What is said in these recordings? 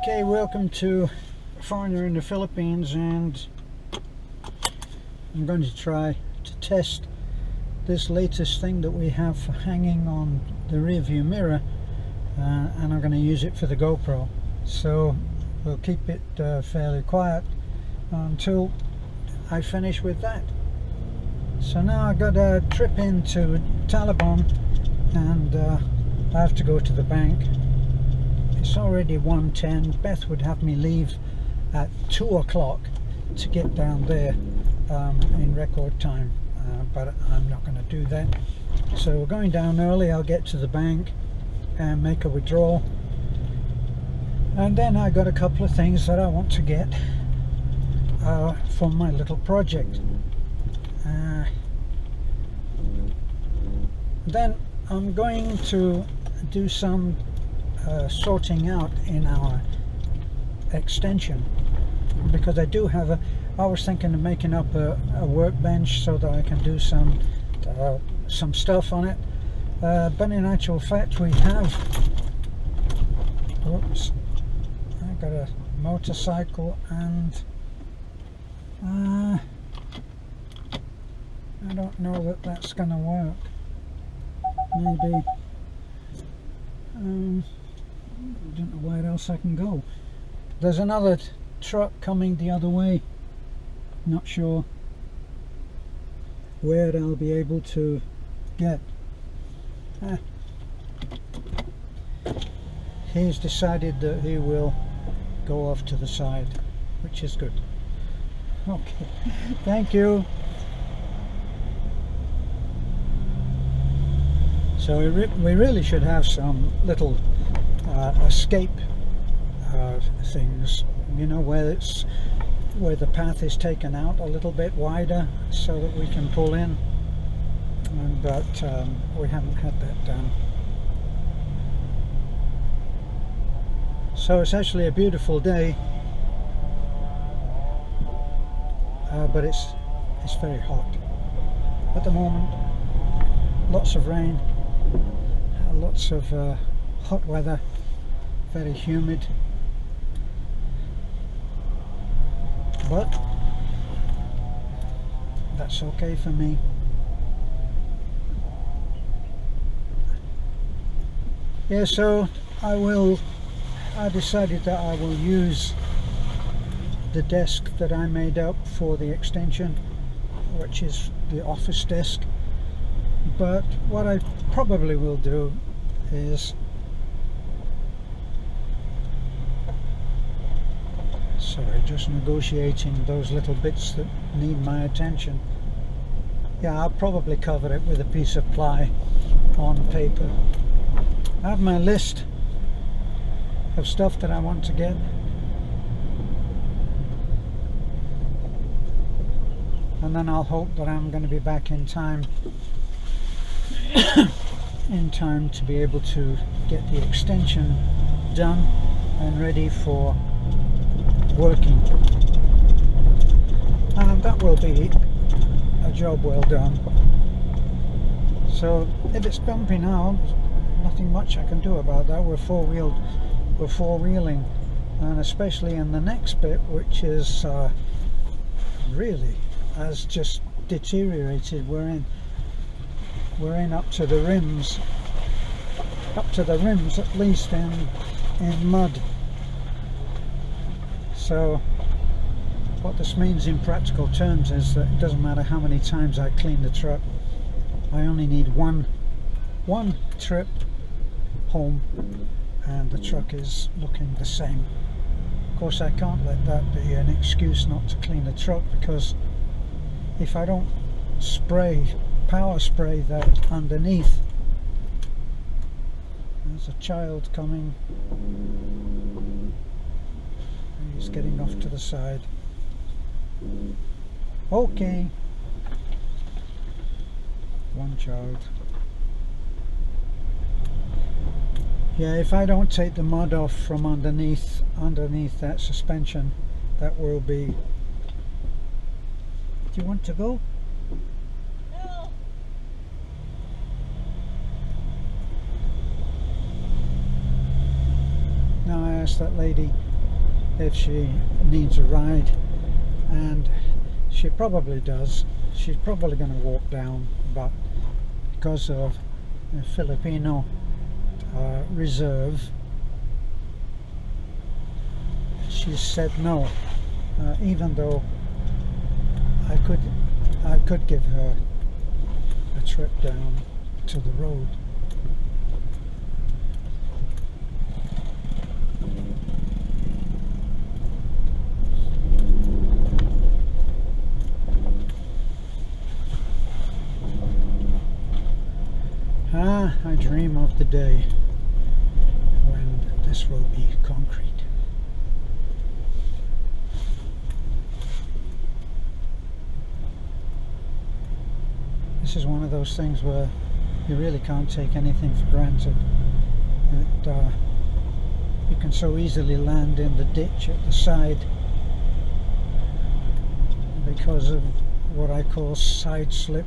Okay, welcome to Foreigner in the Philippines, and I'm going to try to test this latest thing that we have hanging on the rear view mirror, and I'm going to use it for the GoPro. So we'll keep it fairly quiet until I finish with that. So now I've got a trip into Talabong, and I have to go to the bank. It's already 1:10. Beth would have me leave at 2 o'clock to get down there in record time, but I'm not going to do that. So we're going down early. I'll get to the bank and make a withdrawal, and then I got a couple of things that I want to get for my little project. Then I'm going to do some sorting out in our extension, because I do have I was thinking of making up a workbench so that I can do some stuff on it, but in actual fact we have, whoops, I got a motorcycle, and I don't know that that's gonna work. Maybe I don't know where else I can go. There's another truck coming the other way. Not sure where I'll be able to get. He's decided that he will go off to the side, which is good. Okay, thank you. So we really should have some little escape things, you know, where the path is taken out a little bit wider so that we can pull in, but we haven't had that done. So it's actually a beautiful day, but it's very hot at the moment. Lots of rain, lots of hot weather, very humid, but that's okay for me. Yeah, so I decided that I will use the desk that I made up for the extension, which is the office desk. But what I probably will do is, sorry, just negotiating those little bits that need my attention. Yeah, I'll probably cover it with a piece of ply on paper. I have my list of stuff that I want to get, and then I'll hope that I'm going to be back in time to be able to get the extension done and ready for working, and that will be a job well done. So if it's bumpy now, nothing much I can do about that. We're four-wheeling, and especially in the next bit, which is really has just deteriorated. We're in up to the rims at least in mud. So what this means in practical terms is that it doesn't matter how many times I clean the truck, I only need one trip home and the truck is looking the same. Of course, I can't let that be an excuse not to clean the truck, because if I don't power spray that underneath. There's a child coming. He's getting off to the side. Okay. One child. Yeah, if I don't take the mud off from underneath that suspension, that will be... Do you want to go? No. No, ask that lady if she needs a ride, and she probably does. She's probably going to walk down, but because of the Filipino reserve, she said no, even though I could give her a trip down to the road. I dream of the day when this will be concrete. This is one of those things where you really can't take anything for granted. You can so easily land in the ditch at the side because of what I call side slip.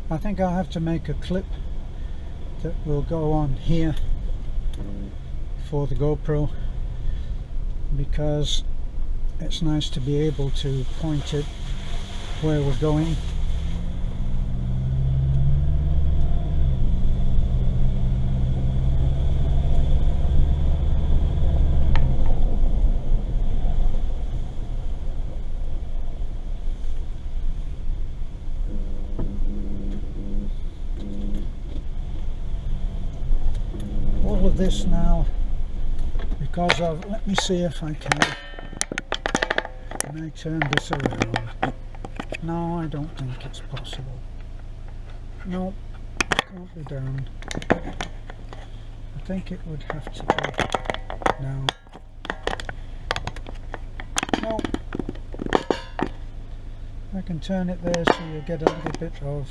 I think I'll have to make a clip that will go on here for the GoPro, because it's nice to be able to point it where we're going. All of this now because of, let me see if I can I turn this around? No, I don't think it's possible. No, it can't be done. I think it would have to be, no. No. I can turn it there so you get a little bit of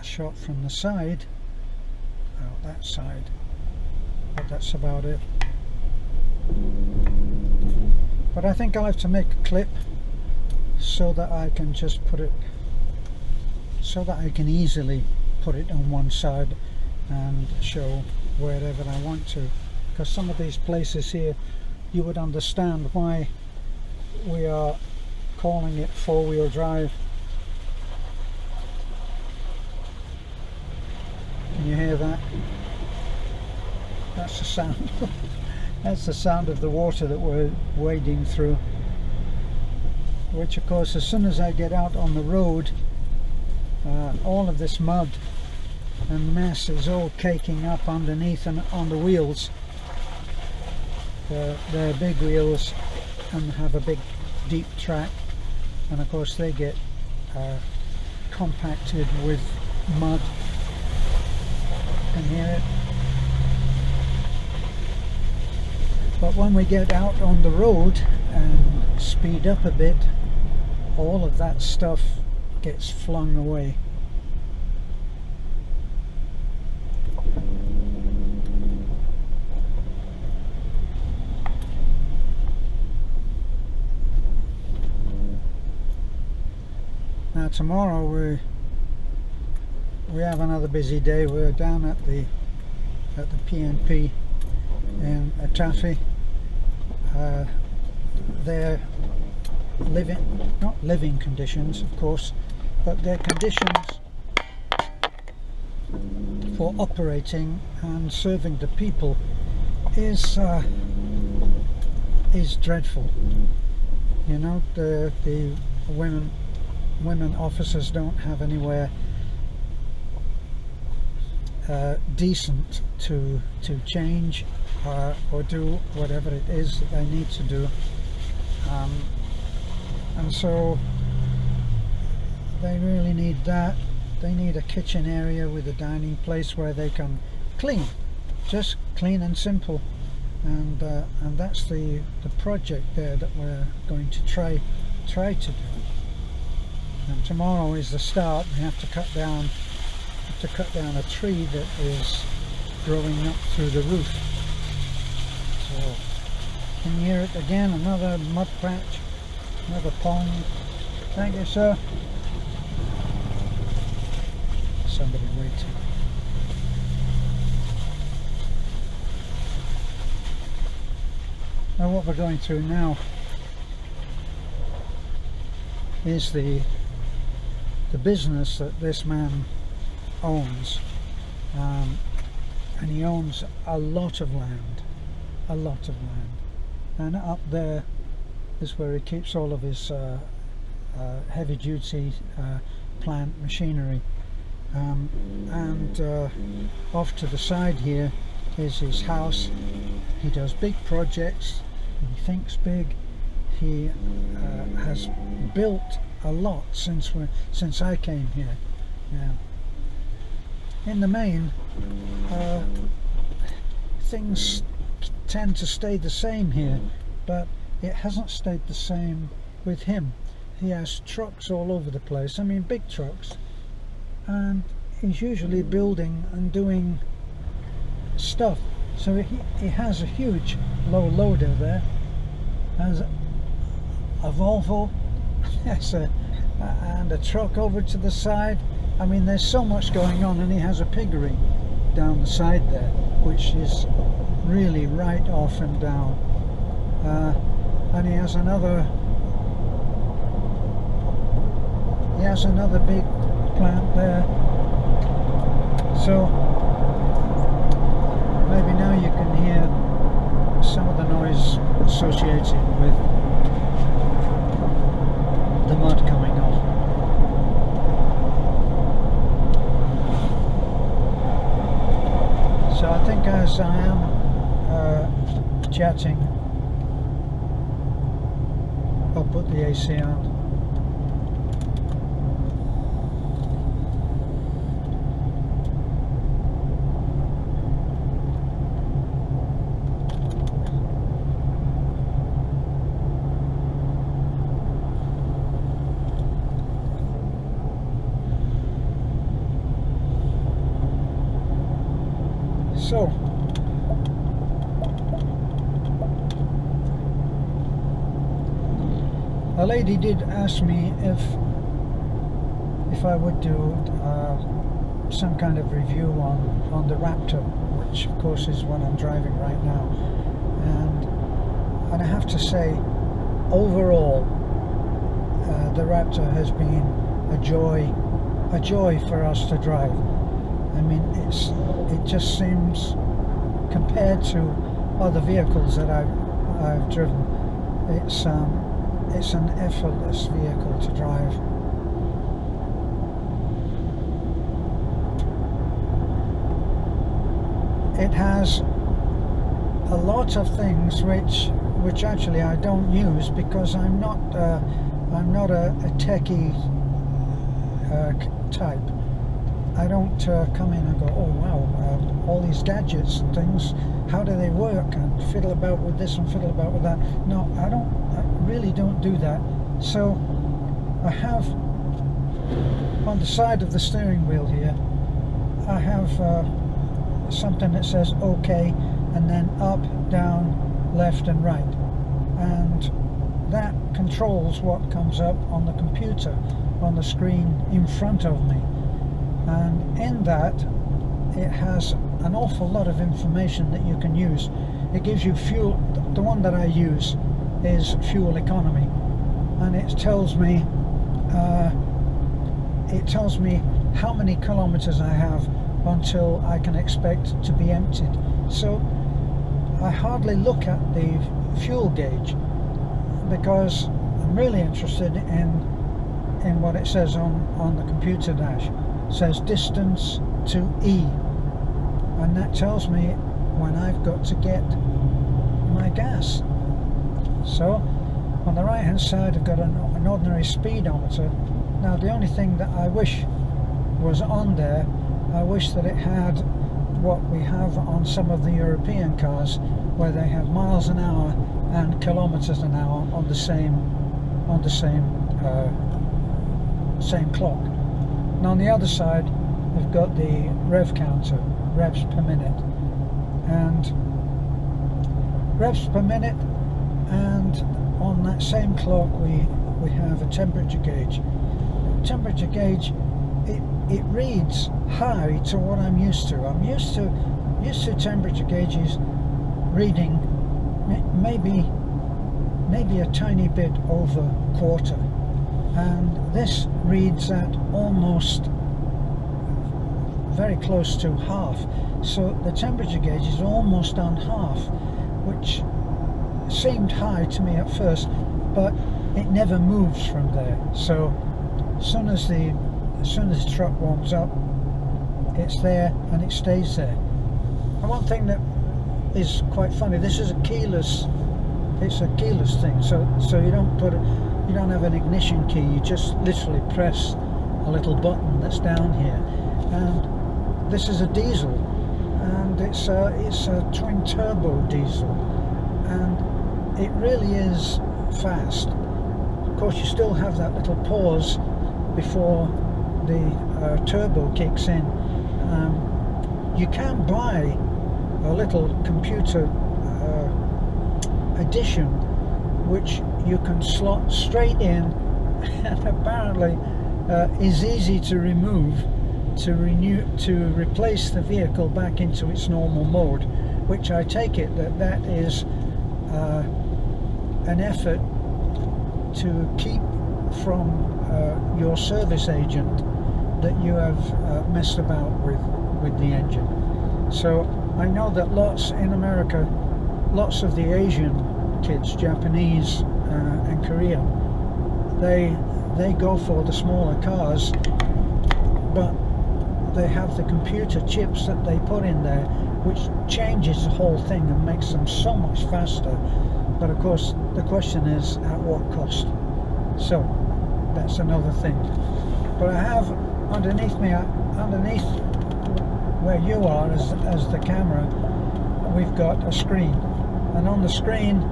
a shot from the side. That side, but that's about it. But I think I'll have to make a clip so that I can just put it, so that I can easily put it on one side and show wherever I want to, because some of these places here you would understand why we are calling it four-wheel drive. Can you hear that? That's the sound. That's the sound of the water that we're wading through. Which, of course, as soon as I get out on the road, all of this mud and mess is all caking up underneath and on the wheels. They're big wheels and have a big, deep track, and of course they get compacted with mud. Can hear it. But when we get out on the road and speed up a bit, all of that stuff gets flung away. Now tomorrow we have another busy day. We're down at the PNP in Atafi. Their not living conditions, of course, but their conditions for operating and serving the people is dreadful. You know, the women officers don't have anywhere decent to change or do whatever it is that they need to do, and so they really need that. They need a kitchen area with a dining place where they can clean, just clean and simple, and that's the project there that we're going to try to do. And tomorrow is the start. We have to cut down a tree that is growing up through the roof. So Can you hear it again? Another mud patch, another pond. Thank you, sir. Somebody waiting. Now what we're going through now is the business that this man owns, and he owns a lot of land, and up there is where he keeps all of his heavy duty plant machinery, and off to the side here is his house. He does big projects, he thinks big. He has built a lot since I came here. Now, in the main, things tend to stay the same here, but it hasn't stayed the same with him. He has trucks all over the place, I mean big trucks, and he's usually building and doing stuff. So he has a huge low loader there, has a Volvo, yes, and a truck over to the side. I mean, there's so much going on, and he has a piggery down the side there, which is really right off and down. And he has another big plant there. So maybe now you can hear some of the noise associated with the mud coming off. So I think as I am chatting, I'll put the AC on. So, a lady did ask me if I would do some kind of review on the Raptor, which of course is what I'm driving right now, and I have to say, overall, the Raptor has been a joy for us to drive. I mean, it just seems, compared to other vehicles that I've driven, it's an effortless vehicle to drive. It has a lot of things which actually I don't use, because I'm not a techie type. I don't come in and go, oh wow, all these gadgets and things, how do they work, and fiddle about with this and fiddle about with that. No, I really don't do that. So I have, on the side of the steering wheel here, I have something that says OK, and then up, down, left and right, and that controls what comes up on the computer, on the screen in front of me. And in that, it has an awful lot of information that you can use. It gives you fuel. The one that I use is fuel economy, and it tells me how many kilometers I have until I can expect to be emptied. So I hardly look at the fuel gauge, because I'm really interested in what it says on the computer dash. It says distance to E, and that tells me when I've got to get my gas. So on the right hand side I've got an ordinary speedometer. Now the only thing that I wish was on there, I wish that it had what we have on some of the European cars, where they have miles an hour and kilometers an hour on the same clock. And on the other side we've got the rev counter, revs per minute, and revs per minute and on that same clock we have a temperature gauge. Temperature gauge, it reads high to what I'm used to. I'm used to temperature gauges reading maybe a tiny bit over quarter, and this reads at almost very close to half. So the temperature gauge is almost on half, which seemed high to me at first, but it never moves from there. So as soon as the truck warms up, it's there and it stays there. And one thing that is quite funny, this is a keyless, it's a keyless thing, so you don't have an ignition key, you just literally press a little button that's down here. And this is a diesel, and it's a twin turbo diesel, and it really is fast. Of course, you still have that little pause before the turbo kicks in. You can buy a little computer edition which you can slot straight in, and apparently is easy to remove to replace the vehicle back into its normal mode, which I take it that is an effort to keep from your service agent that you have messed about with the engine. So I know that in America, lots of the Asian kids, Japanese and Korean, they go for the smaller cars, but they have the computer chips that they put in there, which changes the whole thing and makes them so much faster. But of course, the question is, at what cost? So that's another thing. But I have underneath where you are as the camera, we've got a screen, and on the screen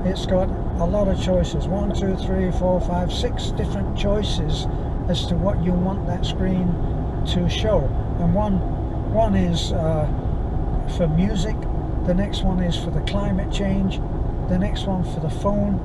it's got a lot of choices, 1, 2, 3, 4, 5, 6 different choices as to what you want that screen to show. And one is for music, the next one is for the climate change, the next one for the phone,